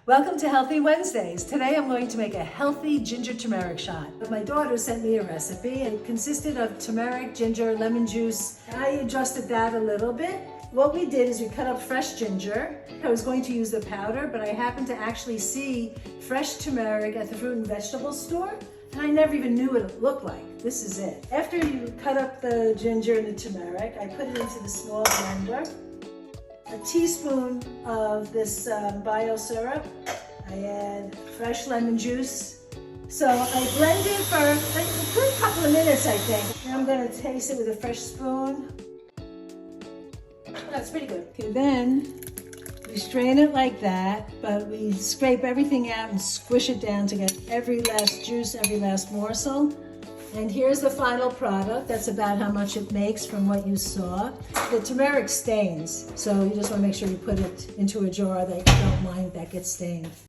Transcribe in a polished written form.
Welcome to Healthy Wednesdays. Today I'm going to make a healthy ginger turmeric shot. My daughter sent me a recipe and it consisted of turmeric, ginger, lemon juice. I adjusted that a little bit. What we did is we cut up fresh ginger. I was going to use the powder, but I happened to actually see fresh turmeric at the fruit and vegetable store, and I never even knew what it looked like. This is it. After you cut up the ginger and the turmeric, I put it into the small blender. A teaspoon of this bio syrup. I add fresh lemon juice. So I blend it for a good couple of minutes, I think. And I'm going to taste it with a fresh spoon. That's pretty good. Okay, then we strain it like that, but we scrape everything out and squish it down to get every last juice, every last morsel. And here's the final product. That's about how much it makes from what you saw. The turmeric stains, so you just want to make sure you put it into a jar that you don't mind that gets stained.